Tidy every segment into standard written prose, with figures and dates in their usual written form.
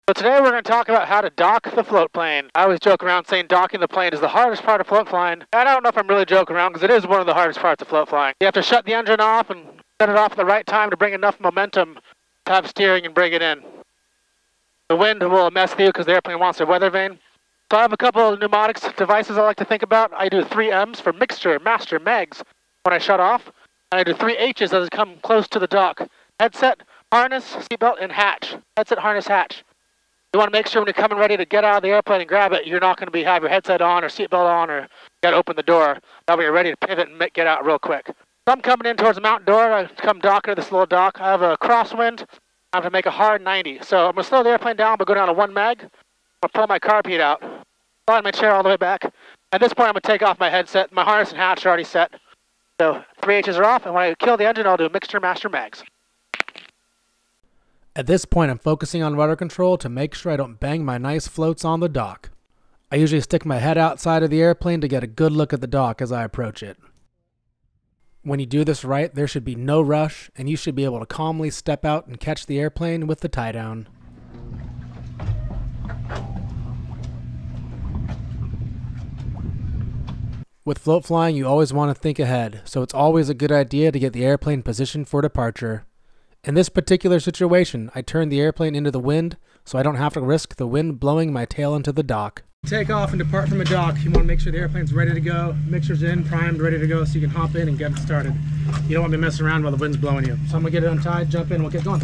So today we're going to talk about how to dock the float plane. I always joke around saying docking the plane is the hardest part of float flying. And I don't know if I'm really joking around because it is one of the hardest parts of float flying. You have to shut the engine off and set it off at the right time to bring enough momentum to have steering and bring it in. The wind will mess with you because the airplane wants their weather vane. So I have a couple of pneumatics devices I like to think about. I do 3 M's for mixture, master, megs when I shut off. And I do 3 H's as I come close to the dock. Headset, harness, seatbelt, and hatch. Headset, harness, hatch. You want to make sure when you're coming ready to get out of the airplane and grab it, you're not going to have your headset on or seatbelt on, or you got to open the door. That way you're ready to pivot and get out real quick. So I'm coming in towards the mountain door. I come docking to this little dock. I have a crosswind. I have to make a hard 90. So I'm going to slow the airplane down, but go down to 1 meg. I'm going to pull my carb heat out. Slide my chair all the way back. At this point, I'm going to take off my headset. My harness and hatch are already set. So 3 H's are off, and when I kill the engine, I'll do mixture, master, megs. At this point, I'm focusing on rudder control to make sure I don't bang my nice floats on the dock. I usually stick my head outside of the airplane to get a good look at the dock as I approach it. When you do this right, there should be no rush, and you should be able to calmly step out and catch the airplane with the tie down. With float flying, you always want to think ahead, so it's always a good idea to get the airplane positioned for departure. In this particular situation, I turned the airplane into the wind, so I don't have to risk the wind blowing my tail into the dock. Take off and depart from a dock. You want to make sure the airplane's ready to go, mixer's in, primed, ready to go, so you can hop in and get it started. You don't want to be messing around while the wind's blowing you. So I'm going to get it untied, jump in, and we'll get going.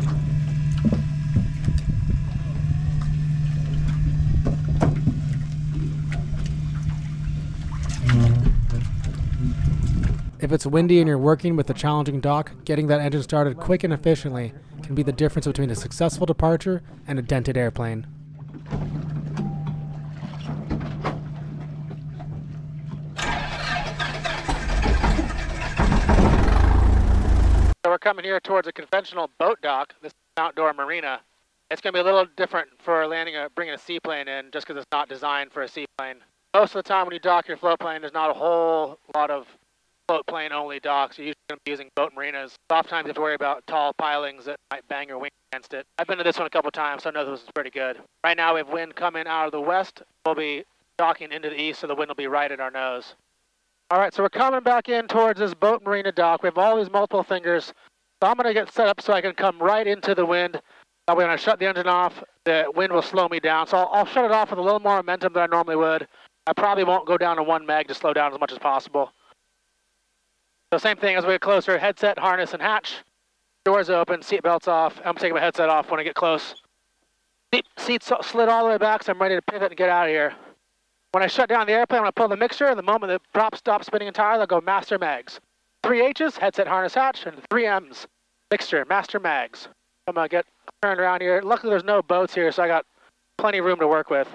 If it's windy and you're working with a challenging dock, getting that engine started quick and efficiently can be the difference between a successful departure and a dented airplane. So we're coming here towards a conventional boat dock, this outdoor marina. It's going to be a little different for landing bringing a seaplane in just because it's not designed for a seaplane. Most of the time when you dock your float plane, there's not a whole lot of float plane only docks. You're usually going to be using boat marinas. Oftentimes you have to worry about tall pilings that might bang your wing against it. I've been to this one a couple times, so I know this is pretty good. Right now we have wind coming out of the west. We'll be docking into the east, so the wind will be right at our nose. All right, so we're coming back in towards this boat marina dock. We have all these multiple fingers. So I'm going to get set up so I can come right into the wind. That way when I shut the engine off, the wind will slow me down. So I'll shut it off with a little more momentum than I normally would. I probably won't go down to 1 meg to slow down as much as possible. So same thing as we get closer, headset, harness, and hatch. Doors open, seatbelts off. I'm taking my headset off when I get close. Seats slid all the way back, so I'm ready to pivot and get out of here. When I shut down the airplane, I'm going to pull the mixture, and the moment the prop stops spinning entirely, I'll go master megs. 3 H's, headset, harness, hatch, and 3 M's, mixture, master megs. I'm going to get turned around here. Luckily, there's no boats here, so I got plenty of room to work with.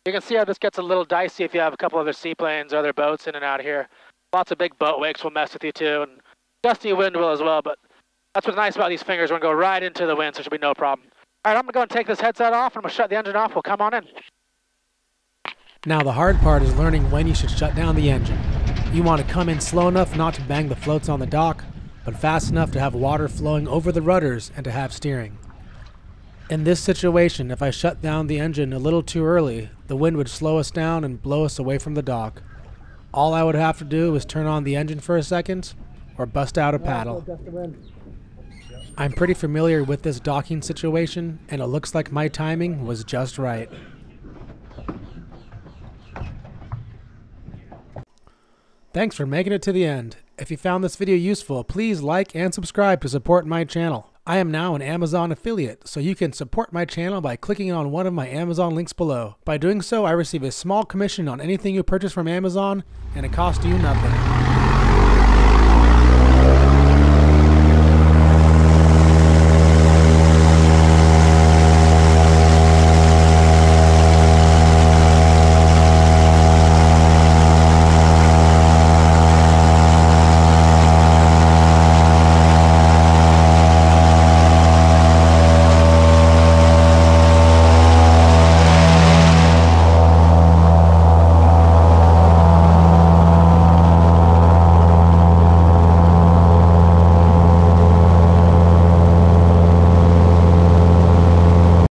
You can see how this gets a little dicey if you have a couple other seaplanes or other boats in and out of here. Lots of big boat wakes will mess with you too, and gusty wind will as well, but that's what's nice about these fingers. We're going to go right into the wind, so there should be no problem. All right, I'm going to go and take this headset off, and I'm going to shut the engine off. We'll come on in. Now the hard part is learning when you should shut down the engine. You want to come in slow enough not to bang the floats on the dock, but fast enough to have water flowing over the rudders and to have steering. In this situation, if I shut down the engine a little too early, the wind would slow us down and blow us away from the dock. All I would have to do is turn on the engine for a second, or bust out a paddle. I'm pretty familiar with this docking situation, and it looks like my timing was just right. Thanks for making it to the end. If you found this video useful, please like and subscribe to support my channel. I am now an Amazon affiliate, so you can support my channel by clicking on one of my Amazon links below. By doing so, I receive a small commission on anything you purchase from Amazon, and it costs you nothing.